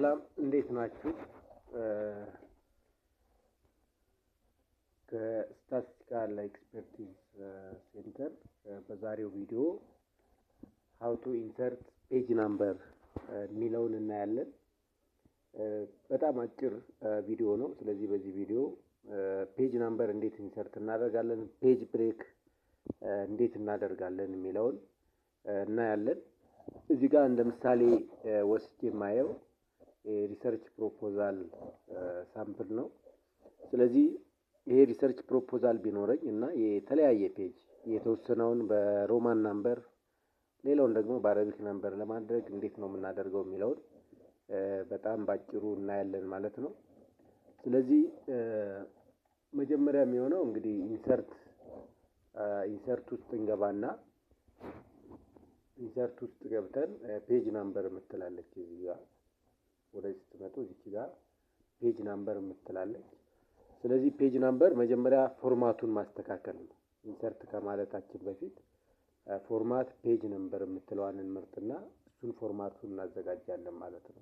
ሰላም እንዴት ናችሁ? ከስታቲስቲካል ኤክስፐርቲዝ ሴንተር በዛሬው ቪዲዮ ሃው ቱ ኢንሰርት ፔጅ ናምበር የሚለውን እናያለን። በጣም አጭር ቪዲዮ ነው። ስለዚህ በዚህ ቪዲዮ ፔጅ ናምበር እንዴት ኢንሰርት እናደርጋለን፣ ፔጅ ብሬክ እንዴት እናደርጋለን የሚለውን እናያለን። እዚህ ጋር እንደ ምሳሌ ወስጄ የማየው ሪሰርች ፕሮፖዛል ሳምፕል ነው። ስለዚህ ይሄ ሪሰርች ፕሮፖዛል ቢኖረኝ እና የተለያየ ፔጅ የተወሰነውን በሮማን ናምበር ሌላውን ደግሞ በአረቢክ ናምበር ለማድረግ እንዴት ነው የምናደርገው የሚለውን በጣም ባጭሩ እናያለን ማለት ነው። ስለዚህ መጀመሪያ የሚሆነው እንግዲህ ኢንሰርት ውስጥ እንገባና ኢንሰርት ውስጥ ገብተን ፔጅ ናምበር የምትላለች እዚህ ጋር ወደዚህ ስትመጡ እዚህ ጋር ፔጅ ናምበር የምትላለች። ስለዚህ ፔጅ ናምበር መጀመሪያ ፎርማቱን ማስተካከል ነው። ኢንሰርት ከማለታችን በፊት ፎርማት ፔጅ ናምበር የምትለዋን እንመርጥና እሱን ፎርማቱን እናዘጋጃለን ማለት ነው።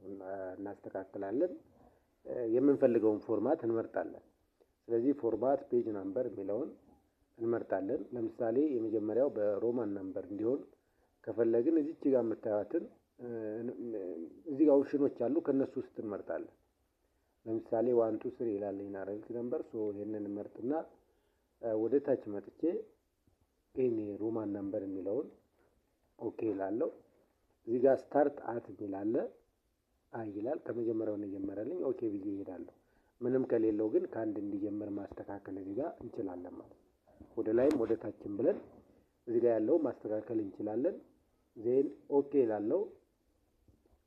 እናስተካክላለን፣ የምንፈልገውን ፎርማት እንመርጣለን። ስለዚህ ፎርማት ፔጅ ናምበር የሚለውን እንመርጣለን። ለምሳሌ የመጀመሪያው በሮማን ናምበር እንዲሆን ከፈለግን እዚች ጋር የምታዩትን እዚህ ጋር ኦፕሽኖች አሉ፣ ከነሱ ውስጥ እንመርጣለን። ለምሳሌ 1 2 3 ይላል አረቢክ ናምበር። ይሄንን እንመርጥና ወደ ታች መጥቼ ይሄን ሮማን ናምበር የሚለውን ኦኬ እላለሁ። እዚህ ጋር ስታርት አት የሚላለ አይ ይላል። ከመጀመሪያው ነው የጀመረልኝ። ኦኬ ብዬ እሄዳለሁ። ምንም ከሌለው ግን ከአንድ እንዲጀምር ማስተካከል እዚህ ጋር እንችላለን ማለት ነው። ወደ ላይም ወደ ታችም ብለን እዚህ ጋር ያለው ማስተካከል እንችላለን። ዜን ኦኬ እላለሁ።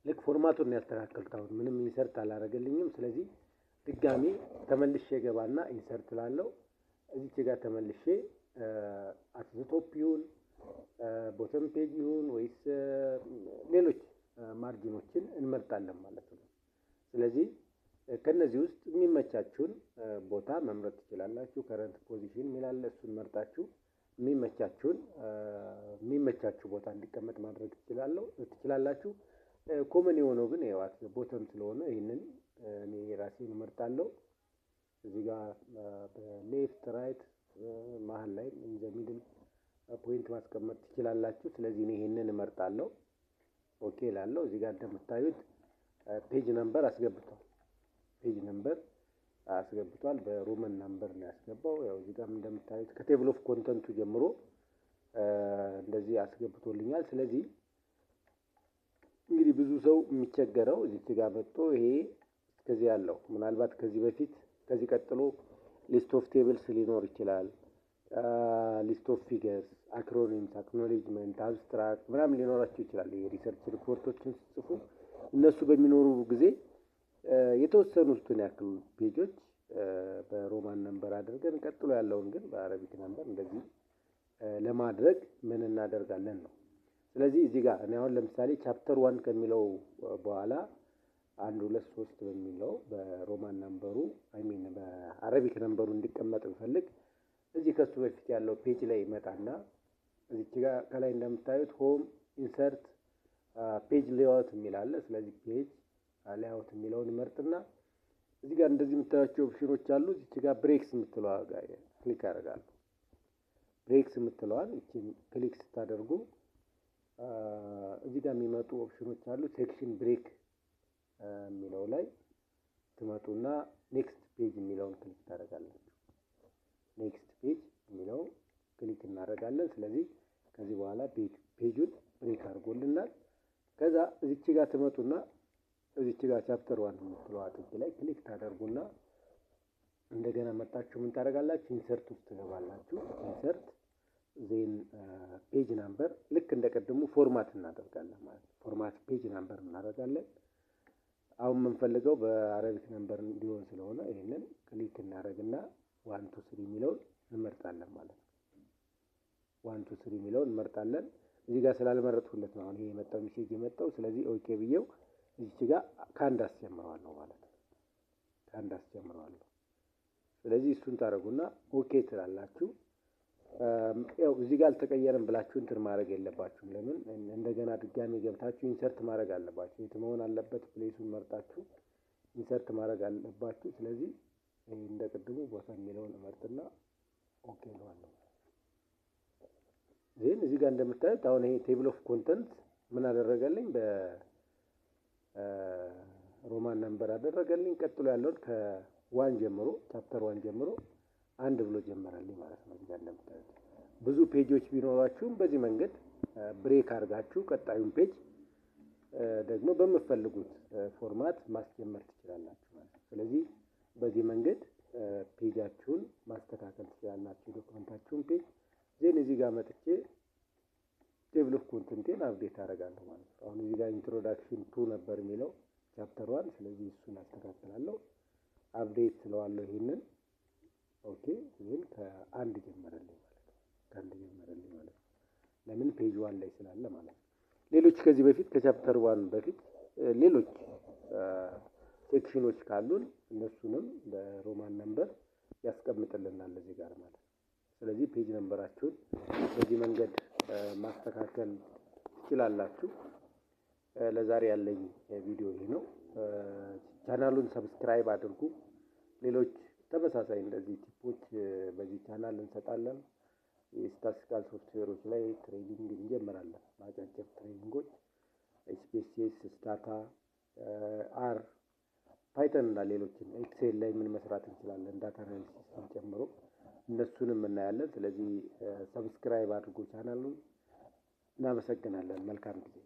ልክ ፎርማቱን ነው ያስተካከልኩት። አሁን ምንም ኢንሰርት አላረገልኝም። ስለዚህ ድጋሚ ተመልሼ ገባና ኢንሰርት እላለሁ። እዚች ጋር ተመልሼ አት ዘ ቶፕ ይሁን ቦተም ፔጅ ይሁን ወይስ ሌሎች ማርጂኖችን እንመርጣለን ማለት ነው። ስለዚህ ከነዚህ ውስጥ የሚመቻችሁን ቦታ መምረጥ ትችላላችሁ። ከረንት ፖዚሽን የሚላለ እሱን መርጣችሁ የሚመቻችሁ ቦታ እንዲቀመጥ ማድረግ ትችላላችሁ። ኮመን የሆነው ግን ያዋት ቦተም ስለሆነ ይሄንን እኔ ራሴን እመርጣለሁ። እዚህ ጋር በሌፍት ራይት መሀል ላይ እንደ ሚድል ፖይንት ማስቀመጥ ትችላላችሁ። ስለዚህ እኔ ይሄንን እመርጣለሁ። ኦኬ እላለሁ። እዚህ ጋር እንደምታዩት ፔጅ ናምበር አስገብቷል። በሮማን ናምበር ነው ያስገባው። ያው እዚህ ጋር እንደምታዩት ከቴብል ኦፍ ኮንተንቱ ጀምሮ እንደዚህ አስገብቶልኛል። ስለዚህ እንግዲህ ብዙ ሰው የሚቸገረው እዚህ ጋር መጥቶ ይሄ እስከዚህ ያለው ምናልባት ከዚህ ቀጥሎ ሊስት ኦፍ ቴብልስ ሊኖር ይችላል፣ ሊስት ኦፍ ፊገርስ፣ አክሮኒምስ፣ አክኖሌጅመንት፣ አብስትራክት ምናምን ሊኖራቸው ይችላል። የሪሰርች ሪፖርቶችን ሲጽፉ እነሱ በሚኖሩ ጊዜ የተወሰኑትን ያክል ፔጆች በሮማን ናምበር አድርገን ቀጥሎ ያለውን ግን በአረቢክ ናምበር እንደዚህ ለማድረግ ምን እናደርጋለን ነው። ስለዚህ እዚህ ጋር እኔ አሁን ለምሳሌ ቻፕተር 1 ከሚለው በኋላ 1 2 3 በሚለው በሮማን ናምበሩ በአረቢክ ናምበሩ እንዲቀመጥ እንፈልግ እዚህ ከሱ በፊት ያለው ፔጅ ላይ ይመጣና እዚህ ጋር ከላይ እንደምታዩት ሆም ኢንሰርት ፔጅ ሌአውት የሚላለ። ስለዚህ ፔጅ ሌአውት የሚለውን መርጥና እዚህ ጋር እንደዚህ የምታዩቸው ኦፕሽኖች አሉ። እዚህ ጋር ብሬክስ የምትለዋ ጋር ክሊክ አደርጋለሁ። ብሬክስ የምትለዋን እቺን ክሊክ ስታደርጉ እዚህ ጋር የሚመጡ ኦፕሽኖች አሉ። ሴክሽን ብሬክ የሚለው ላይ ትመጡና ኔክስት ፔጅ የሚለውን ክሊክ ታደርጋላችሁ። ኔክስት ፔጅ የሚለው ክሊክ እናደርጋለን። ስለዚህ ከዚህ በኋላ ፔጁን ብሬክ አድርጎልናል። ከዛ እዚች ጋር ትመጡና እዚች ጋር ቻፕተር 1 የምትለዋ ጥግ ላይ ክሊክ ታደርጉና እንደገና መጣችሁ ምን ታደርጋላችሁ? ኢንሰርት ውስጥ ትገባላችሁ። ኢንሰርት ዜን ፔጅ ናምበር ልክ እንደቀደሙ ፎርማት እናደርጋለን ማለት ነው። ፎርማት ፔጅ ናምበር እናደርጋለን። አሁን የምንፈልገው በአረቢክ ናምበር እንዲሆን ስለሆነ ይሄንን ክሊክ እናደርግና 1 2 3 የሚለውን እንመርጣለን ማለት ነው። 1 2 3 የሚለውን እንመርጣለን። እዚህ ጋር ስላልመረጥኩለት ነው አሁን ይሄ የመጣው ሜሴጅ የመጣው። ስለዚህ ኦኬ ብዬው እዚህ ጋር ከአንድ አስጀምረዋለሁ ማለት ነው። ከአንድ አስጀምረዋለሁ። ስለዚህ እሱን ታደርጉና ኦኬ ትላላችሁ። ያው እዚህ ጋር አልተቀየረም ብላችሁ እንትን ማድረግ የለባችሁም። ለምን እንደገና ድጋሚ ገብታችሁ ኢንሰርት ማድረግ አለባችሁ። የት መሆን አለበት ፕሌሱን መርጣችሁ ኢንሰርት ማድረግ አለባችሁ። ስለዚህ እንደ ቅድሙ ቦታ የሚለውን እመርጥና ኦኬ እለዋለሁ። ዜን እዚህ ጋር እንደምታዩት አሁን ይሄ ቴብል ኦፍ ኮንተንት ምን አደረገልኝ? በሮማን ነምበር አደረገልኝ። ቀጥሎ ያለውን ከ1 ጀምሮ ቻፕተር 1 ጀምሮ አንድ ብሎ ጀመረልኝ ማለት ነው። እዚህ ጋር እንደምታዩት ብዙ ፔጆች ቢኖራችሁም በዚህ መንገድ ብሬክ አድርጋችሁ ቀጣዩን ፔጅ ደግሞ በምትፈልጉት ፎርማት ማስጀመር ትችላላችሁ ማለት ነው። ስለዚህ በዚህ መንገድ ፔጃችሁን ማስተካከል ትችላላችሁ። ዶክመንታችሁን ፔጅ ዜን እዚህ ጋር መጥቼ ቴብል ኦፍ ኮንተንቴን አፕዴት አደርጋለሁ ማለት ነው። አሁን እዚህ ጋር ኢንትሮዳክሽን 2 ነበር የሚለው ቻፕተር 1። ስለዚህ እሱን አስተካክላለሁ፣ አፕዴት ስለዋለሁ ይሄንን ኦኬ። ዜን ከአንድ ጀመረልኝ ማለት ነው። ከአንድ ጀመረልኝ ማለት ነው። ለምን ፔጅ 1 ላይ ስላለ ማለት ነው። ሌሎች ከዚህ በፊት ከቻፕተር 1 በፊት ሌሎች ሴክሽኖች ካሉን እነሱንም በሮማን ነምበር ያስቀምጥልናል እዚህ ጋር ማለት ነው። ስለዚህ ፔጅ ነምበራችሁን በዚህ መንገድ ማስተካከል ትችላላችሁ። ለዛሬ ያለኝ ቪዲዮ ይሄ ነው። ቻናሉን ሰብስክራይብ አድርጉ። ሌሎች ተመሳሳይ እንደዚህ ቲፖች በዚህ ቻናል እንሰጣለን። የስታቲስቲካል ሶፍትዌሮች ላይ ትሬኒንግ እንጀምራለን። አጫጭር ትሬኒንጎች ኤስፒኤስኤስ፣ ስታታ፣ አር፣ ፓይተን እና ሌሎችን ኤክሴል ላይ ምን መስራት እንችላለን ዳታ አናሊሲስን ጨምሮ እነሱንም እናያለን። ስለዚህ ሰብስክራይብ አድርጉ ቻናሉን። እናመሰግናለን። መልካም ጊዜ